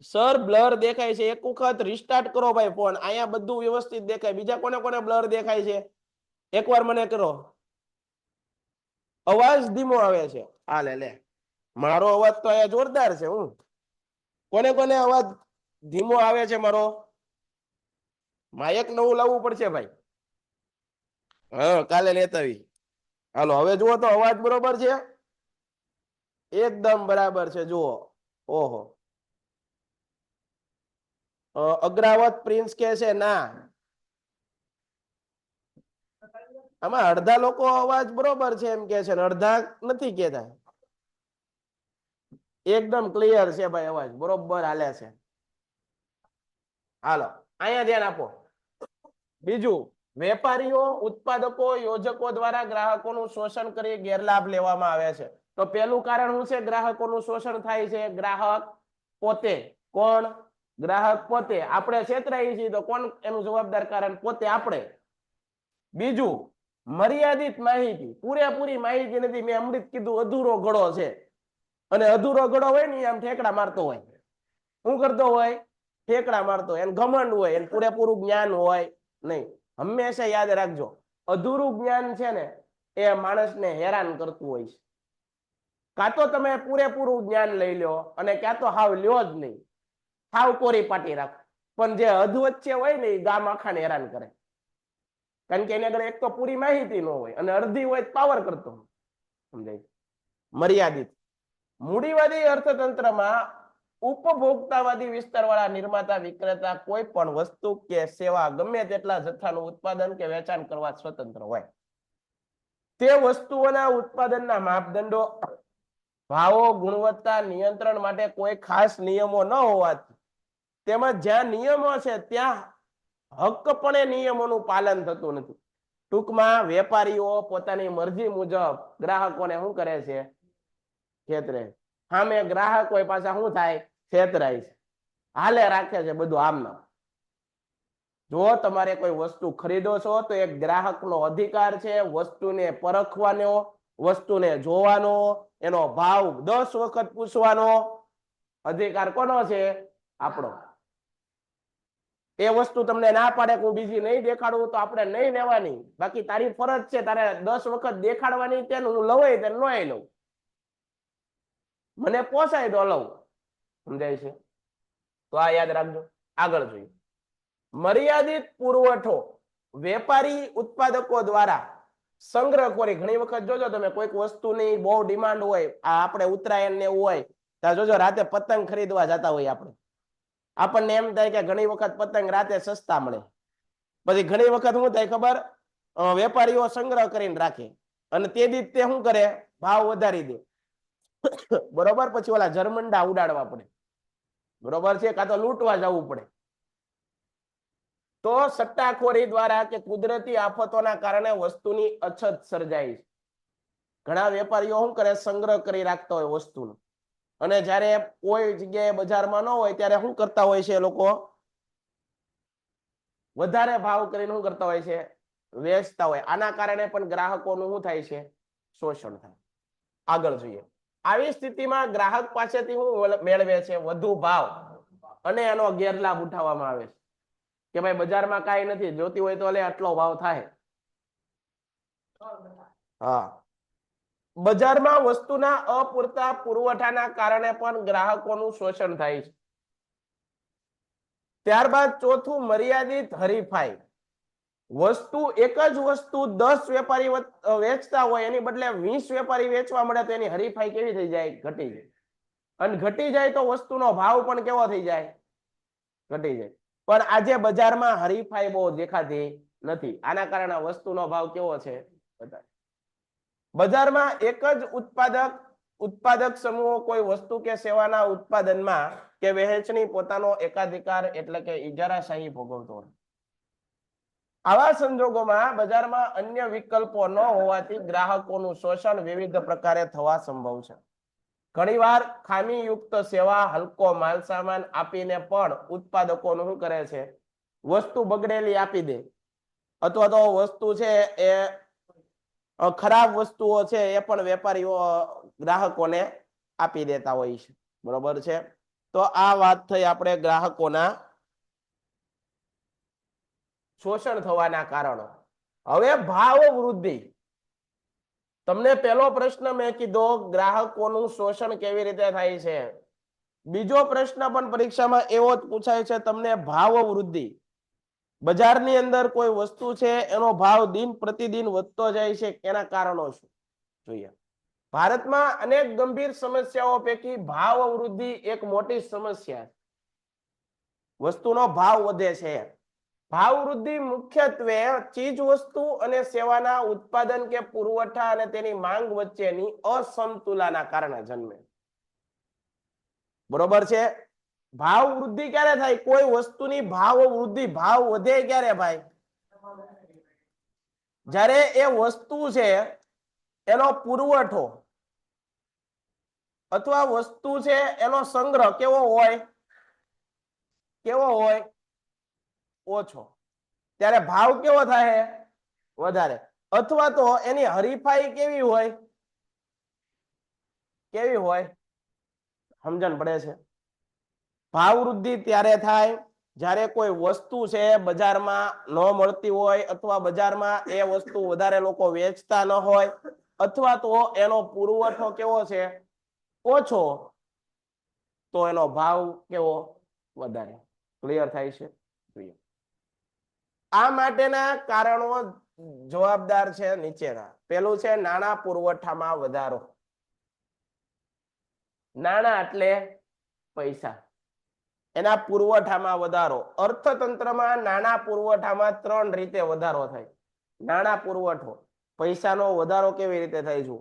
સર બ્લર દેખાય છે, એક વખત રિસ્ટાર્ટ કરો ભાઈ ફોન, અહીંયા બધું વ્યવસ્થિત દેખાય. બીજા કોને કોને બ્લર દેખાય છે? એકવાર મને કરો. અવાજ ધીમો આવે છે. આ લે મારો અવાજ તો અહીંયા જોરદાર છે. હું કોને કોને અવાજ ધીમો આવે છે મારો? માયક નવું લાવવું પડશે ભાઈ. હા, કાલે લેતા આવી. હાલો, હવે જુઓ તો અવાજ બરોબર છે? એકદમ બરાબર છે. જુઓ, ઓહો. અગ્રાવત પ્રિન્સ કે છે ના, આમાં અડધા લોકો અવાજ બરોબર છે એમ કે છે, અડધા નથી કેતા. એકદમ ક્લિયર છે ભાઈ, અવાજ બરોબર હાલે છે. હાલો, અહીંયા ધ્યાન આપો. બીજું, વેપારીઓ, ઉત્પાદકો, યોજકો દ્વારા ગ્રાહકોનું શોષણ કરી ગેરલાભ લેવામાં આવે છે. તો પહેલું કારણ શું છે ગ્રાહકોનું શોષણ થાય છે? ગ્રાહક પોતે. કોણ? ગ્રાહક પોતે. આપણે છેતરાઈએ છીએ તો કોણ એનું જવાબદાર? કારણ પોતે, આપણે. બીજું, મર્યાદિત માહિતી, પૂરેપૂરી માહિતી નથી. મેં અમૃત કીધું અધૂરો ઘડો છે, અને અધૂરો ઘડો હોય ને આમ ઠેકડા મારતો હોય. શું કરતો હોય? ઠેકડા મારતો હોય. એને ઘમંડ હોય, એને પૂરેપૂરું જ્ઞાન હોય નહીં. હંમેશા યાદ રાખજો, અધૂરું જ્ઞાન છે ને એ માણસને હેરાન કરતું હોય છે. કાં તો તમે પૂરેપૂરું જ્ઞાન લઈ લો, અને ક્યાં તો હાવ લ્યો જ નહીં, હાવ કોરી પાટી રાખો. પણ જે અધ વચ્ચે હોય ને એ ગામ આખાને હેરાન કરે. કારણ કે એની આગળ એક તો પૂરી માહિતી ન હોય, અને અડધી હોય પાવર કરતો હોય. સમજાય? મર્યાદિત. મૂડીવાદી અર્થતંત્રમાં ઉપભોક્તાવાદી વિસ્તારવાળા નિર્માતા, વિક્રેતા કોઈ પણ વસ્તુ કે સેવા ગમે તેટલા જથ્થાનું ઉત્પાદન કે વેચાણ કરવા સ્વતંત્ર હોય. તે વસ્તુઓના ઉત્પાદનના માપદંડો, ભાવો, ગુણવત્તા નિયંત્રણ માટે કોઈ ખાસ નિયમો ન હોવાથી, તેમજ જ્યાં નિયમો છે ત્યાં હક્કપણે નિયમોનું પાલન થતું નથી. ટૂંકમાં વેપારીઓ પોતાની મરજી મુજબ ગ્રાહકોને શું કરે છે? છેતરે. સામે ગ્રાહક હોય પાછા શું થાય? છેતરાય છે. હાલે રાખે છે બધું આમનામ. જો તમારે કોઈ વસ્તુ ખરીદો છો તો એક ગ્રાહકનો અધિકાર છે વસ્તુને પરખવાનો, વસ્તુને જોવાનો, એનો ભાવ 10 વખત પૂછવાનો અધિકાર કોનો છે? આપણો. એ વસ્તુ તમને ના પાડે કે હું બીજી નહીં દેખાડું તો આપણે નહીં લેવાની. બાકી તારી ફરજ છે, તારે 10 વખત દેખાડવાની. તેનું હું લવાય તે નોય લઉં, મને પોસાય તો લઉં. સમજાય છે? તો આ યાદ રાખજો. આગળ જોઈએ. મર્યાદિત પુરવઠો, વેપારી ઉત્પાદકો દ્વારા સંગ્રહખોરી. ઘણી વખત જોજો તમે, કોઈક વસ્તુની બહુ ડિમાન્ડ હોય, આ આપણે ઉત્તરાયણ ને એવું હોય ત્યાં જોજો રાતે પતંગ ખરીદવા જતા હોય આપણે. આપણને એમ થાય કે ઘણી વખત પતંગ રાતે સસ્તા મળે. પછી ઘણી વખત શું થાય ખબર? વેપારીઓ સંગ્રહ કરીને રાખે, અને તે દી તે શું કરે? ભાવ વધારી દે. બરોબર? પછી ઓલા જરમંડા ઉડાડવા પડે. બરોબર છે? કાં તો લૂંટવા જવું પડે. તો સટ્ટાખોરી દ્વારા કે કુદરતી આફતોના કારણે વસ્તુની અછત સર્જાય છે. ઘણા વેપારીઓ શું કરે? સંગ્રહ કરી રાખતા હોય વસ્તુનો, અને જ્યારે કોઈ જગ્યાએ બજારમાં ન હોય ત્યારે શું કરતા હોય છે? લોકો વધારે ભાવ કરીને શું કરતા હોય છે? વેચતા હોય. આના કારણે પણ ગ્રાહકોનું શું થાય છે? શોષણ થાય. આગળ જોઈએ. આવી સ્થિતિમાં ગ્રાહક પાસેથી શું મેળવે છે? વધુ ભાવ, અને એનો ગેરલાભ ઉઠાવવામાં આવે છે કે ભાઈ બજારમાં કાંઈ નથી, જોતી હોય તો લે, આટલો ભાવ થાય. હા, બજારમાં વસ્તુના અપૂરતા પુરવઠાના કારણે પણ ગ્રાહકોનું શોષણ થાય છે. ત્યારબાદ ચોથું, મર્યાદિત હરીફાઈ. વસ્તુ, એક જ વસ્તુ 10 વેપારી વેચતા હોય, એની બદલે 20 વેપારી વેચવા મળે તો એની હરીફાઈ કેવી થઈ જાય? ઘટી જાય. અને ઘટી જાય તો વસ્તુનો ભાવ પણ કેવો થઈ જાય? ઘટી જાય. પણ આજે બજારમાં હરીફાઈ બહુ દેખાતી નથી. આના કારણે વસ્તુનો ભાવ કેવો છે? બજારમાં એક જ ઉત્પાદક સમૂહો કોઈ વસ્તુ કે સેવાના ઉત્પાદનમાં કે વહેંચણી પોતાનો એકાધિકાર એટલે કે ઇજારાશાહી ભોગવતો હોય. આવા સંજોગોમાં બજારમાં અન્ય વિકલ્પો ન હોવાથી ગ્રાહકોનું શોષણ વિવિધ પ્રકારે થવા સંભવ છે. ઘણીવાર ખામીયુક્ત સેવા, હલકો માલસામાન આપીને પણ ઉત્પાદકોનું શું કરે છે? વસ્તુ બગડેલી આપી દે, અથવા તો વસ્તુ છે એ ખરાબ વસ્તુઓ છે એ પણ વેપારીઓ ગ્રાહકોને આપી દેતા હોય છે. બરોબર છે? તો આ વાત થઈ આપણે ગ્રાહકોના શોષણ થવાના કારણો. હવે ભાવ વૃદ્ધિ. તમને પહેલો પ્રશ્ન મેં કીધો, ગ્રાહકોનું શોષણ કેવી રીતે થાય છે. બીજો પ્રશ્ન પણ પરીક્ષામાં એવો જ પૂછાય છે તમને, ભાવ વૃદ્ધિ. બજારની અંદર કોઈ વસ્તુ છે એનો ભાવ દિન પ્રતિદિન વધતો જાય છે, એના કારણો શું? જોઈએ. ભારતમાં અનેક ગંભીર સમસ્યાઓ પૈકી ભાવ વૃદ્ધિ એક મોટી સમસ્યા છે. વસ્તુનો ભાવ વધે છે. ભાવ વૃદ્ધિ મુખ્યત્વે ચીજ વસ્તુ અને સેવાના ઉત્પાદન કે પુરવઠા અને તેની માંગ વચ્ચેની અસમતુલાના કારણે જન્મે. બરોબર છે? ભાવ વૃદ્ધિ ક્યારે થાય? કોઈ વસ્તુની ભાવ વૃદ્ધિ, ભાવ વધે ક્યારે ભાઈ? જ્યારે એ વસ્તુ છે એનો પુરવઠો અથવા વસ્તુ છે એનો સંગ્રહ કેવો હોય ઓછો, ત્યારે ભાવ કેવો થાય વધારે, અથવા તો એની હરીફાઈ કેવી હોય સમજણ પડે છે? ભાવ વૃદ્ધિ ત્યારે થાય જ્યારે કોઈ વસ્તુ છે બજારમાં ન મળતી હોય અથવા બજારમાં એ વસ્તુ વધારે લોકો વેચતા ન હોય અથવા તો એનો પુરવઠો કેવો છે ઓછો, તો એનો ભાવ કેવો વધારે. ક્લિયર થાય છે? આ માટેના કારણો જવાબદાર છે નીચેના. પેલું છે નાણાં પુરવઠામાં વધારો. નાણાં એટલે પૈસા, એના પુરવઠામાં વધારો. અર્થતંત્રમાં નાણાં પુરવઠામાં 3 રીતે વધારો થાય. નાણાં પુરવઠો, પૈસાનો વધારો કેવી રીતે થાય છે?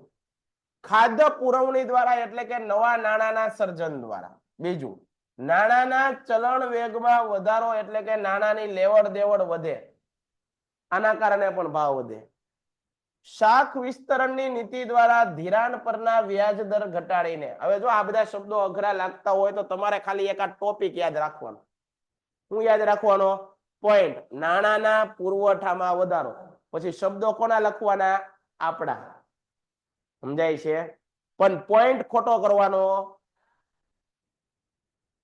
ખાદ્ય પુરવણી દ્વારા, એટલે કે નવા નાણાંના સર્જન દ્વારા. બીજું, નાણાંના ચલણ વેગમાં વધારો, એટલે કે નાણાંની લેવડ દેવડ વધે, આના કારણે પણ ભાવ વધે. શાખ વિસ્તરણની નીતિ દ્વારા ધિરાણ પરના વ્યાજ દર ઘટાડીને. હવે જો આ બધા શબ્દો અઘરા લાગતા હોય તો તમારે ખાલી એક આ ટોપિક યાદ રાખવાનો. શું યાદ રાખવાનો? પોઈન્ટ. નાણાંના પુરવઠામાં વધારો. પછી શબ્દો કોના લખવાના? આપણા. સમજાય છે? પણ પોઈન્ટ ખોટો કરવાનો.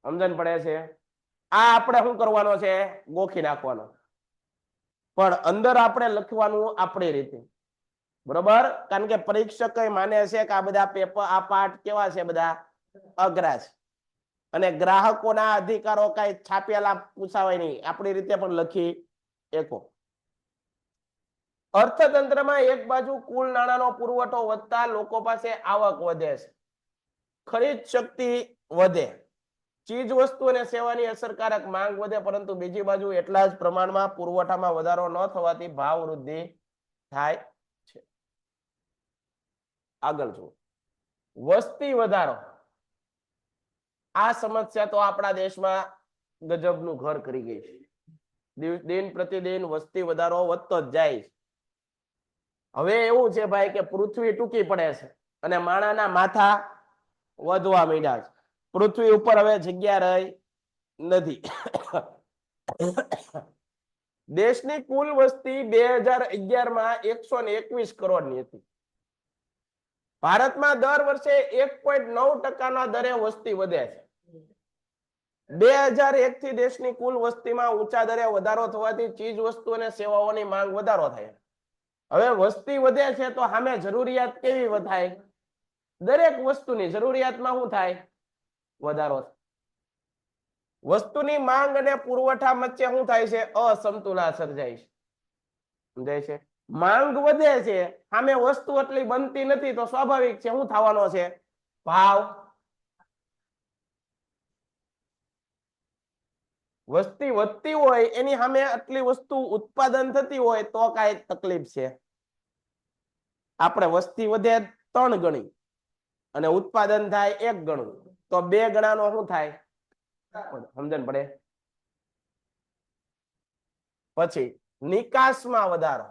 સમજણ પડે છે? આ આપણે શું કરવાનો છે? ગોખી નાખવાનો. પણ અંદર આપણે લખવાનું આપણી રીતે. બરોબર? કારણ કે પરીક્ષક માને છે કે આ બધા પેપર, આ પાઠ કેવા છે? બધા અઘરા છે. અને ગ્રાહકોના અધિકારો કઈ છાપેલા પૂછાવાય નહીં, આપણી રીતે પણ લખી એકો. અર્થતંત્રમાં એક બાજુ કુલ નાણાંનો પુરવઠો વધતા લોકો પાસે આવક વધે છે, ખરીદ શક્તિ વધે, ચીજ વસ્તુ અને સેવાની અસરકારક માંગ વધે, પરંતુ બીજી બાજુ એટલા જ પ્રમાણમાં પુરવઠામાં વધારો ન થવાથી ભાવ વૃદ્ધિ થાય છે. આગળ જુઓ, વસ્તી વધારો. આ સમસ્યા તો આપણા દેશમાં ગજબનું ઘર કરી ગઈ છે. દિન પ્રતિદિન વસ્તી વધારો વધતો જ જાય છે. હવે એવું છે ભાઈ કે પૃથ્વી ટૂંકી પડે છે અને માણાના માથા વધવા માંડ્યા છે. પૃથ્વી ઉપર હવે જગ્યા રહી નથી. દેશની કુલ વસ્તી 2011 માં 121 કરોડની હતી. ભારતમાં દર વર્ષે 1.9% દરે વસ્તી વધે છે. 2001 થી દેશની કુલ વસ્તીમાં ઊંચા દરે વધારો થવાથી ચીજ વસ્તુ અને સેવાઓની માંગ વધારો થાય. હવે વસ્તી વધે છે તો સામે જરૂરિયાત કેવી વધાય? દરેક વસ્તુની જરૂરિયાતમાં શું થાય? વધારો. વસ્તુની માંગ અને પુરવઠા વચ્ચે શું થાય છે? અસમતુલા સર્જાય છે. સમજાય છે? માંગ વધે છે, સામે વસ્તુ એટલી બનતી નથી, તો સ્વાભાવિક છે શું થવાનો છે? ભાવ. વસ્તી વધતી હોય એની સામે આટલી વસ્તુ ઉત્પાદન થતી હોય તો કઈ તકલીફ છે? આપણે વસ્તી વધે 3 ગણી અને ઉત્પાદન થાય 1 ગણું, તો 2 ગણાનો શું થાય? સમજણ પડે? પછી નિકાસમાં વધારો.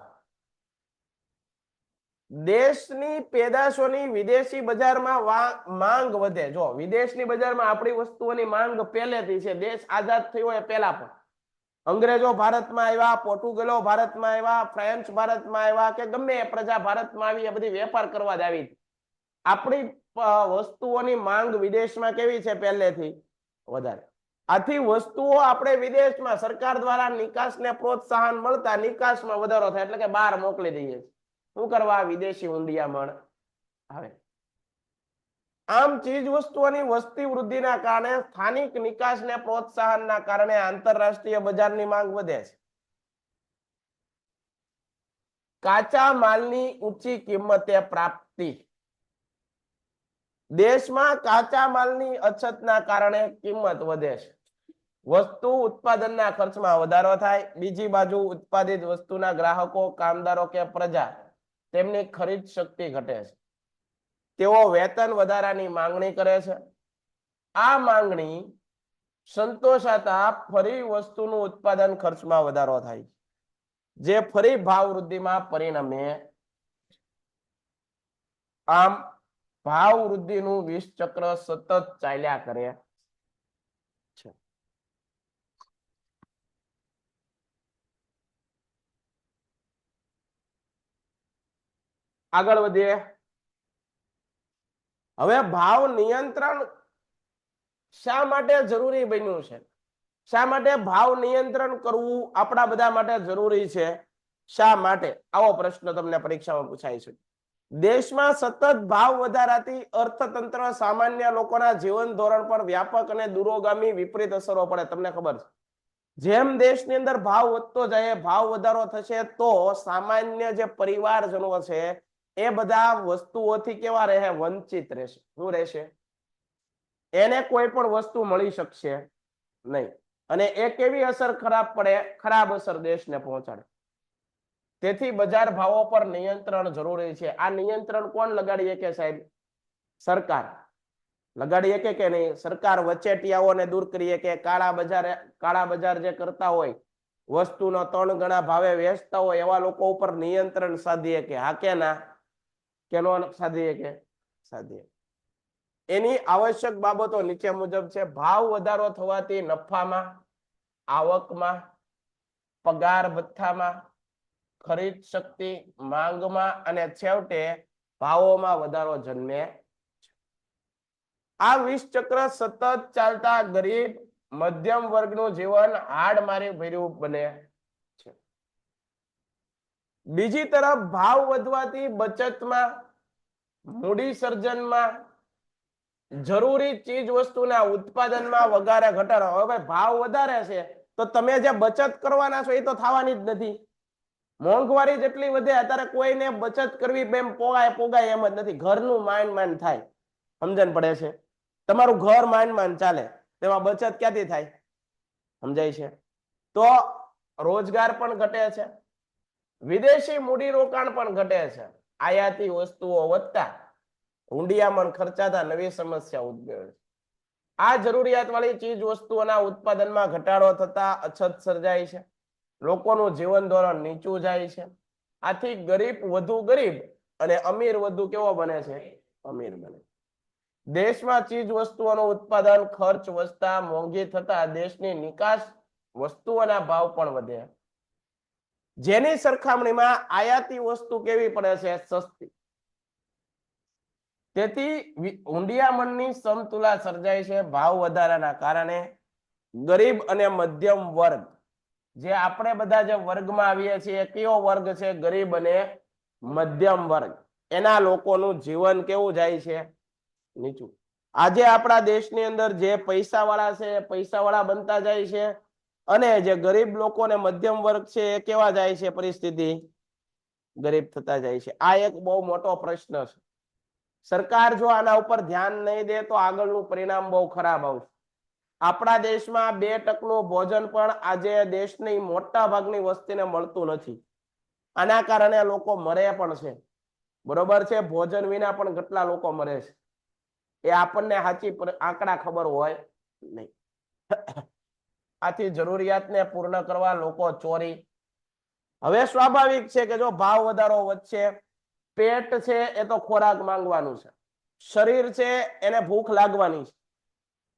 દેશની પેદાશોની વિદેશી બજારમાં માંગ વધે. જો વિદેશની બજારમાં આપણી વસ્તુઓની માંગ પહેલેથી છે, દેશ આઝાદ થયો એ પહેલા પણ. અંગ્રેજો ભારતમાં આવ્યા, પોર્ટુગલો ભારતમાં આવ્યા, ફ્રેન્ચ ભારતમાં આવ્યા, કે ગમે પ્રજા ભારતમાં આવી, એ બધી વેપાર કરવા જ આવી. આપણી વસ્તુઓની માંગ વિદેશમાં કેવી છે? પહેલેથી વધારે. આથી વસ્તુઓ આપણે વિદેશમાં સરકાર દ્વારા નિકાસને પ્રોત્સાહન મળતા નિકાસમાં વધારો થાય, એટલે કે બહાર મોકલી દઈએ. શું કરવા? વિદેશી ઊંડિયામણ આવે. આમ ચીજ વસ્તુઓની વસ્તી વૃદ્ધિના કારણે સ્થાનિક નિકાસને પ્રોત્સાહનના કારણે આંતરરાષ્ટ્રીય બજારની માંગ વધે છે. કાચા માલની ઊંચી કિંમતે પ્રાપ્તિ. દેશમાં કાચા માલની અછતના કારણે કિંમત વધે છે. વસ્તુ ઉત્પાદનના ખર્ચમાં વધારો થાય. બીજી બાજુ ઉત્પાદિત વસ્તુના ગ્રાહકો, કામદારો કે પ્રજા, તેમની ખરીદ શક્તિ ઘટે છે. તેઓ વેતન વધારાની માંગણી કરે છે. આ માંગણી સંતોષાતા ફરી વસ્તુનું ઉત્પાદન ખર્ચમાં વધારો થાય. જે ફરી ભાવ વૃદ્ધિમાં પરિણમે. આમ ભાવ વૃદ્ધિનું વિષ ચક્ર સતત ચાલ્યા કરે છે. આગળ વધીએ. હવે ભાવ નિયંત્રણ શા માટે જરૂરી બન્યું છે? શા માટે ભાવ નિયંત્રણ કરવું આપણા બધા માટે જરૂરી છે? શા માટે? આવો પ્રશ્ન તમને પરીક્ષામાં પૂછાય છે. દેશમાં સતત ભાવ વધારાથી અર્થતંત્ર, સામાન્ય લોકોના જીવન ધોરણ પર વ્યાપક અને દૂરોગામી વિપરીત અસરો પડે. તમને ખબર છે, જેમ દેશની અંદર ભાવ વધતો જાય, ભાવ વધારો થશે, તો સામાન્ય જે પરિવારજનો છે એ બધા વસ્તુઓથી કેવા રહે? વંચિત રહેશે. શું રહેશે? એને કોઈ પણ વસ્તુ મળી શકશે નહીં, અને એ કેવી અસર ખરાબ પડે? ખરાબ અસર દેશને પહોંચાડે. તેથી બજાર ભાવો પર નિયંત્રણ જરૂરી છે. આ નિયંત્રણ કોણ લગાડી શકે સાહેબ? સરકાર લગાડી શકે કે નહીં? સરકાર વચેટિયાઓને દૂર કરી શકે. કાળા બજાર જે કરતા હોય, વસ્તુનો 3 ગણા ભાવે વેચતા હોય, એવા લોકો ઉપર નિયંત્રણ સાધી શકે. હા કે ના? કેનો સાધી શકે? સાધી. એની આવશ્યક બાબતો નીચે મુજબ છે. ભાવ વધારો થવાથી નફામાં, આવકમાં, પગાર ભથ્થામાં, ખરીદ શક્તિ, માંગમાં અને છેવટે ભાવોમાં વધારો જન્મે. આ વિષ ચક્ર સતત ચાલતા ગરીબ મધ્યમ વર્ગનું જીવન હાડમારી ભર્યું બને છે. બીજી તરફ ભાવ વધવાથી બચતમાં, મૂડી સર્જનમાં, જરૂરી ચીજ વસ્તુના ઉત્પાદનમાં વગારે ઘટાડો. હવે ભાઈ ભાવ વધારે છે તો તમે જે બચત કરવાના છો એ તો થવાની જ નથી. મોંઘવારી જેટલી વધે, અત્યારે કોઈને બચત કરવી બેમ પોગાય એમ જ નથી. ઘરનું માંડ થાય. સમજણ પડે છે? તમારું ઘર માંડ ચાલે, તેમાં બચત ક્યાંથી થાય? સમજાય છે? તો રોજગાર પણ ઘટે છે, વિદેશી મૂડીરોકાણ પણ ઘટે છે, આયાતી વસ્તુઓ વધતા હુંડિયામણ ખર્ચાતા નવી સમસ્યા ઉદ્ભવે છે. આ જરૂરિયાત વાળી ચીજ વસ્તુઓના ઉત્પાદનમાં ઘટાડો થતા અછત સર્જાય છે, લોકોનું જીવન ધોરણ નીચું જાય છે. આથી ગરીબ વધુ ગરીબ અને અમીર વધુ કેવો બને છે? અમીર બને. દેશમાં ચીજ વસ્તુઓનું ઉત્પાદન ખર્ચ વધતા મોંઘી થતા દેશની નિકાસ વસ્તુઓના ભાવ પણ વધે, જેની સરખામણીમાં આયાતી વસ્તુ કેવી પડે છે? સસ્તી. તેથી હુંડિયામણની સમતુલા સર્જાય છે. ભાવ વધારાના કારણે ગરીબ અને મધ્યમ વર્ગ, જે આપણે બધા જે વર્ગમાં આવીએ છીએ, કયો વર્ગ છે? ગરીબ અને મધ્યમ વર્ગ. એના લોકોનું જીવન કેવું જાય છે? નીચું. આજે આપણા દેશની અંદર જે પૈસાવાળા છે પૈસાવાળા બનતા જાય છે, અને જે ગરીબ લોકો ને મધ્યમ વર્ગ છે એ કેવા જાય છે? પરિસ્થિતિ ગરીબ થતા જાય છે. આ એક બહુ મોટો પ્રશ્ન છે. સરકાર જો આના ઉપર ધ્યાન નહીં દે તો આગળનું પરિણામ બહુ ખરાબ આવશે. આપણા દેશમાં 2% ભોજન પણ આજે દેશની મોટા ભાગની વસ્તીને મળતું નથી. આના કારણે લોકો મરે પણ છે. બરોબર છે? ભોજન વિના પણ કેટલા લોકો મરે છે, એ આપણને સાચી આંકડા ખબર હોય નહીં. આથી જરૂરિયાતને પૂર્ણ કરવા લોકો ચોરી. હવે સ્વાભાવિક છે કે જો ભાવ વધારો વધશે, પેટ છે એ તો ખોરાક માંગવાનું છે, શરીર છે એને ભૂખ લાગવાની છે.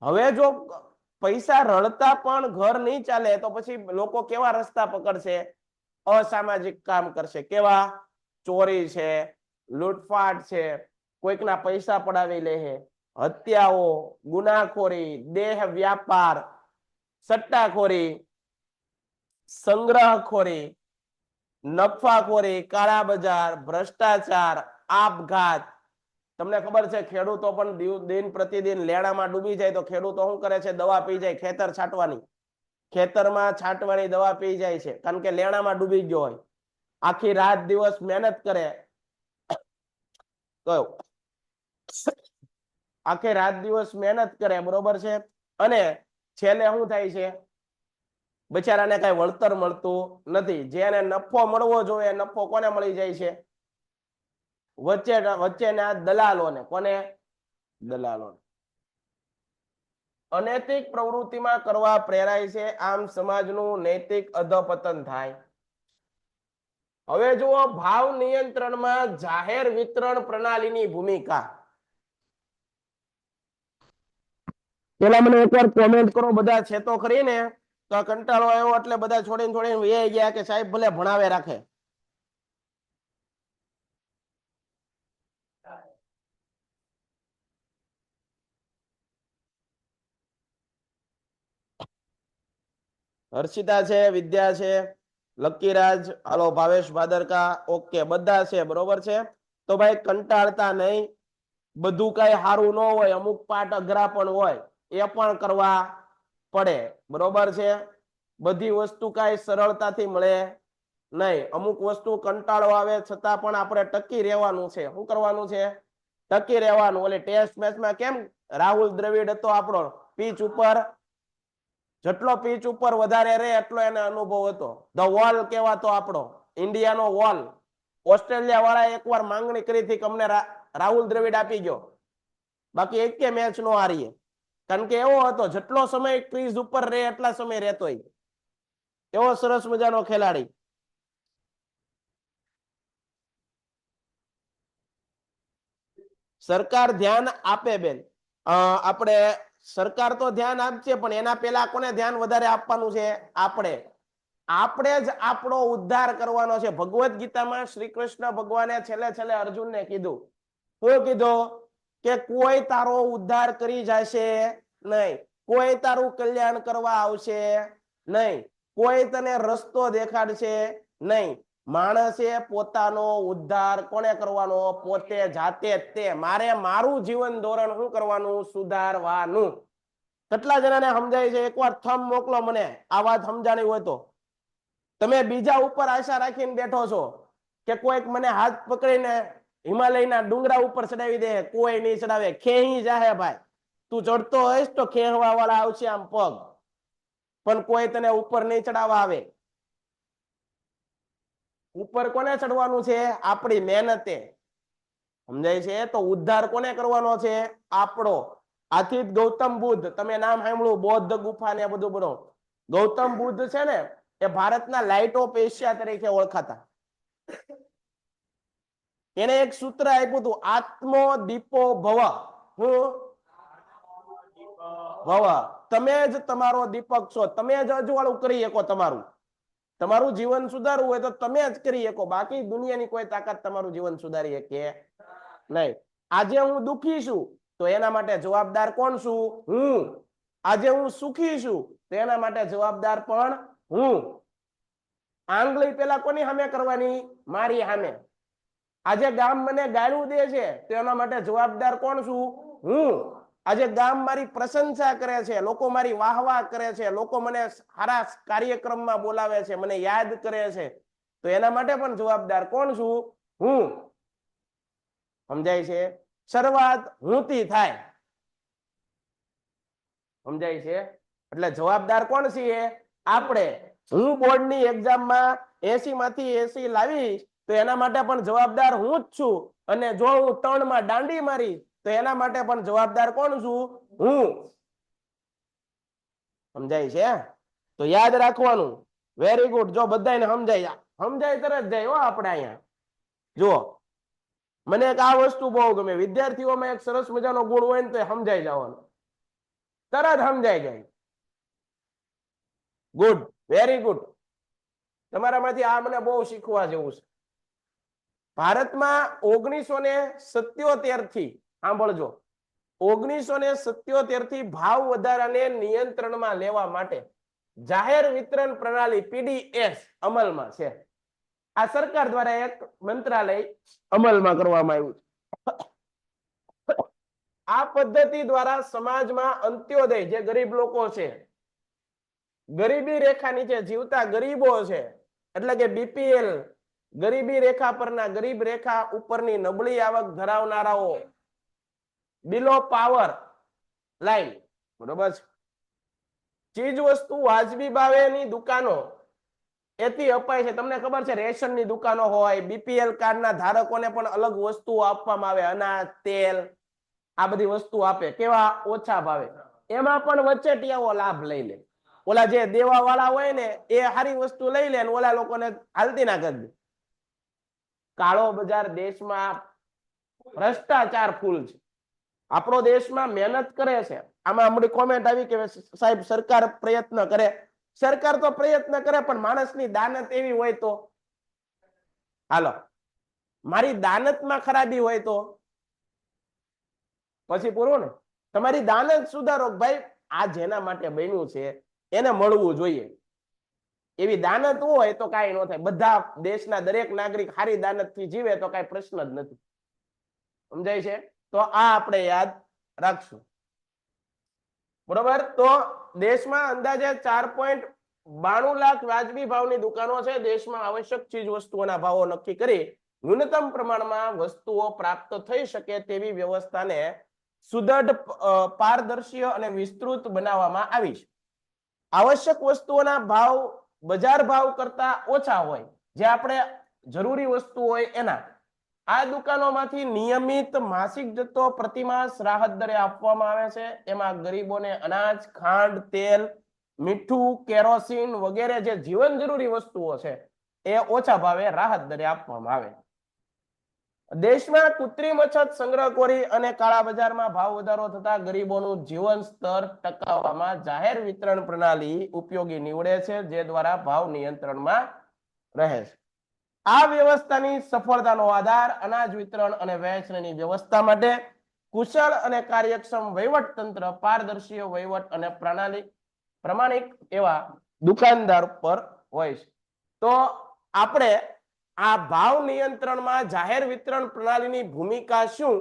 હવે જો પૈસા રળતા પણ ઘર નહીં ચાલે તો પછી લોકો કેવા રસ્તા પકડશે? અસામાજિક કામ કરશે. કેવા? ચોરી છે, લૂંટફાટ છે, કોઈકના પૈસા પડાવી લે, હત્યાઓ, ગુનાખોરી, દેહ વ્યાપાર, સટ્ટાખોરી, સંગ્રહખોરી, નફાખોરી, કાળા બજાર, ભ્રષ્ટાચાર, આપઘાત. તમને ખબર છે ખેડૂતો પણ દિન પ્રતિદિન લેણામાં ડૂબી જાય તો ખેડૂતો શું કરે છે? દવા પી જાય. ખેતર છાંટવાની, ખેતરમાં છાંટવાની દવા પી જાય છે, કારણ કે લેણામાં ડૂબી ગયો હોય. આખી રાત દિવસ મહેનત કરે, આખી રાત દિવસ મહેનત કરે, બરોબર છે, અને છેલ્લે શું થાય છે? બિચારાને કઈ વળતર મળતું નથી. જેને નફો મળવો જોઈએ નફો કોને મળી જાય છે? વચ્ચેના દલાલોને. કોને? દલાલોને. અનૈતિક પ્રવૃત્તિમાં કરવા પ્રેરાય છે. આમ સમાજનું નૈતિક અધપતન થાય. હવે જુઓ ભાવ નિયંત્રણમાં જાહેર વિતરણ પ્રણાલીની ભૂમિકા. પેલા મને એકવાર કોમેન્ટ કરો, બધા છે તો ખરી ને? તો કંટાળો આવ્યો એટલે બધા છોડીને એ ગયા કે સાહેબ ભલે ભણાવે રાખે. હર્ષિતા છે, વિદ્યા છે, લકીરાજ, હાલો ભાવેશ ભાદરકા, ઓકે બધા છે, બરોબર છે. તો ભાઈ કંટાળતા નહીં, બધું કઈ સારું ન હોય, અમુક પાઠ અઘરા પણ હોય, એ પણ કરવા પડે, બરોબર છે. બધી વસ્તુ કઈ સરળતાથી મળે નહીં, અમુક વસ્તુ કંટાળો આવે છતાં પણ આપણે ટકી રહેવાનું છે. શું કરવાનું છે? ટકી રહેવાનું. ઓલી ટેસ્ટ મેચમાં કેમ રાહુલ દ્રવિડ હતો આપણો, પીચ ઉપર જેટલો પીચ ઉપર વધારે રહે એટલો એને અનુભવ હતો. ધ વોલ કહેવાતો આપણો ઇન્ડિયાનો વોલ. ઓસ્ટ્રેલિયા વાળા એકવાર માંગણી કરી હતી કે અમને રાહુલ દ્રવિડ આપી ગયો, બાકી એક મેચ નો હારીએ, કારણ કે એવો હતો જેટલો સમય ક્રીઝ ઉપર રહે એટલા સમય રહેતો, એવો સરસ મજાનો ખેલાડી. સરકાર ધ્યાન આપે બેન, આપણે સરકાર તો ધ્યાન આપશે પણ એના પહેલા કોને ધ્યાન વધારે આપવાનું છે? આપણે જ આપણો ઉદ્ધાર કરવાનો છે. ભગવદ્ ગીતામાં શ્રી કૃષ્ણ ભગવાને છેલ્લે છેલ્લે અર્જુનને કીધું, શું કીધું? કે કોઈ તારો ઉદ્ધાર કરી જશે નહીં, કોઈ તારું કલ્યાણ કરવા આવશે નહીં, કોઈ તને રસ્તો દેખાડશે નહીં. માણસે પોતાનો ઉદ્ધાર કોને કરવાનો? પોતે જાતે જ. તે મારે મારું જીવન ધોરણ શું કરવાનું? સુધારવાનું. કેટલા જણાને સમજાય છે? એકવાર થંબ મોકલો મને આ વાત સમજાણી હોય તો. તમે બીજા ઉપર આશા રાખીને બેઠો છો કે કોઈક મને હાથ પકડીને હિમાલયના ડુંગરા ઉપર ચડાવી દે, કોઈ નહીં ચડાવે. ખેહી જાહે ભાઈ, તું ચડતો હોઈશ તો ખેહવા વાળા આવશે આમ પગ, પણ કોઈ તને ઉપર નહીં ચડાવવા આવે. ઉપર કોને ચડવાનું છે? આપણી મહેનતે. સમજાય છે? તો ઉદ્ધાર કોને કરવાનો છે? આપણો. આથી જ ગૌતમ બુદ્ધ, તમે નામ સાંભળ્યું, બૌદ્ધ ગુફા ને બધું બનો. ગૌતમ બુદ્ધ છે ને એ ભારતના લાઇટ ઓફ એશિયા તરીકે ઓળખાતા. એને એક સૂત્ર આપ્યું હતું, આત્મો દીપો ભવ. હું ભવ, તમે જ તમારો દીપક છો. તમે જ અજવાળું કરી શકો. તમારું જીવન સુધારવું હોય તો તમે જ કરી શકો, બાકી દુનિયાની કોઈ તાકાત તમારું જીવન સુધારી શકે નહીં. આજે હું દુખી છું તો એના માટે જવાબદાર કોણ છું? હું. આજે હું સુખી છું તો એના માટે જવાબદાર પણ હું. આંગળી પેલા કોની સામે કરવાની? મારી સામે. આજે ગામ મને ગાળું દે છે તો એના માટે જવાબદાર કોણ છું? હું. આજે ગામ મારી પ્રશંસા કરે છે, લોકો મારી વાહવાહ કરે છે, લોકો મને સારા કાર્યક્રમમાં બોલાવે છે, મને યાદ કરે છે, તો એના માટે પણ જવાબદાર કોણ છું? હું. સમજાય છે? શરૂઆત હુંથી થાય. સમજાય છે? એટલે જવાબદાર કોણ છીએ? આપણે. હું બોર્ડની એક્ઝામમાં 80 માંથી 80 લાવીશ તો એના માટે પણ જવાબદાર હું જ છું, અને જો હું 3 માં દાંડી મારીશ તો એના માટે પણ જવાબદાર કોણ છું? હું. સમજાય છે? તો યાદ રાખવાનું. Very good. જો બધાને સમજાય તરત જાય હો આપણે અહીંયા. જુઓ, મને એક આ વસ્તુ બહુ ગમે, વિદ્યાર્થીઓમાં એક સરસ મજાનો ગુણ હોય ને તો સમજાઈ જવાનો, તરત સમજાઈ જાય. Good, very good. તમારામાંથી આ મને બહુ શીખવા જેવું છે. ભારતમાં 1977 થી, સાંભળજો, 1977 થી ભાવ વધારાને નિયંત્રણમાં લેવા માટે જાહેર વિતરણ પ્રણાલી પીડીએસ અમલમાં છે. આ સરકાર દ્વારા એક મંત્રાલય અમલમાં કરવામાં આવ્યું છે. આ પદ્ધતિ દ્વારા સમાજમાં અંત્યોદય, જે ગરીબ લોકો છે, ગરીબી રેખા નીચે જીવતા ગરીબો છે, એટલે કે બીપીએલ, ગરીબી રેખા પરના, ગરીબ રેખા ઉપરની નબળી આવક ધરાવનારાઓ, બિલો પાવર લાઈન, બરોબર છે, ચીજ વસ્તુ વાજબી ભાવેની દુકાનો એથી અપાય છે. તમને ખબર છે રેશનની દુકાનો હોય, બીપીએલ કાર્ડના ધારકોને પણ અલગ વસ્તુઓ આપવામાં આવે, અનાજ, તેલ, આ બધી વસ્તુ આપે. કેવા? ઓછા ભાવે. એમાં પણ વચેટિયાઓ લાભ લઈ લે. ઓલા જે દેવા વાળા હોય ને એ સારી વસ્તુ લઈ લે, ઓલા લોકોને હાલતી ના કરી દે. કાળો બજાર દેશમાં ભ્રષ્ટાચાર ફૂલ છે. આપણો દેશમાં મહેનત કરે છે. આમાં આપણી કોમેન્ટ આવી કે સાહેબ સરકાર પ્રયત્ન કરે. સરકાર તો પ્રયત્ન કરે પણ માણસની દાનત એવી હોય તો, હાલો મારી દાનતમાં ખરાબી હોય તો પછી પૂરું ને. તમારી દાનત સુધારો ભાઈ, આ જેના માટે બન્યું છે એને મળવું જોઈએ. એવી દાનત હોય તો કાંઈ ન થાય. બધા દેશના દરેક નાગરિક સારી દાનતથી જીવે તો કાંઈ પ્રશ્ન જ નથી. સમજાય છે? તો આ આપણે યાદ રાખશું. બરોબર. તો દેશમાં અંદાજે 4.92 લાખ વાજબી ભાવની દુકાનો છે. દેશમાં આવશ્યક ચીજ વસ્તુઓના ભાવો નક્કી કરી ન્યૂનતમ પ્રમાણમાં વસ્તુઓ પ્રાપ્ત થઈ શકે તેવી વ્યવસ્થાને સુદૃઢ, પારદર્શી અને વિસ્તૃત બનાવવામાં આવી છે. આવશ્યક વસ્તુઓના ભાવ બજાર ભાવ કરતા ઓછા હોય, જે આપણે જરૂરી વસ્તુ હોય એના, આ દુકાનોમાંથી નિયમિત માસિક જથ્થો પ્રતિમાસ રાહત દરે આપવામાં આવે છે. એમાં ગરીબોને અનાજ, ખાંડ, તેલ, મીઠું, કેરોસીન વગેરે જે જીવન જરૂરી વસ્તુઓ છે એ ઓછા ભાવે રાહત દરે આપવામાં આવે. દેશમાં કૃત્રિમ અછત, સંગ્રહખોરી અને કાળા બજારમાં ભાવ વધારો થતા ગરીબોનું જીવન સ્તર ટકાવવામાં જાહેર વિતરણ પ્રણાલી ઉપયોગી નીવડે છે, જે દ્વારા ભાવ નિયંત્રણમાં રહે છે. આ વ્યવસ્થાની સફળતાનો આધાર અનાજ વિતરણ અને વહેંચણીની વ્યવસ્થા માટે કુશળ અને કાર્યક્ષમ વહીવટ તંત્ર, પારદર્શી વહીવટ અને પ્રમાણિક એવા દુકાનદાર પર હોય છે. તો આપણે આ ભાવ નિયંત્રણમાં જાહેર વિતરણ પ્રણાલીની ભૂમિકા શું,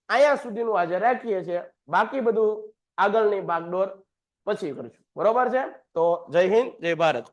અહીંયા સુધીનું આજે રાખીએ છીએ. બાકી બધું આગળની ભાગદોડ પછી કરીશું. બરોબર છે? તો જય હિન્દ, જય ભારત.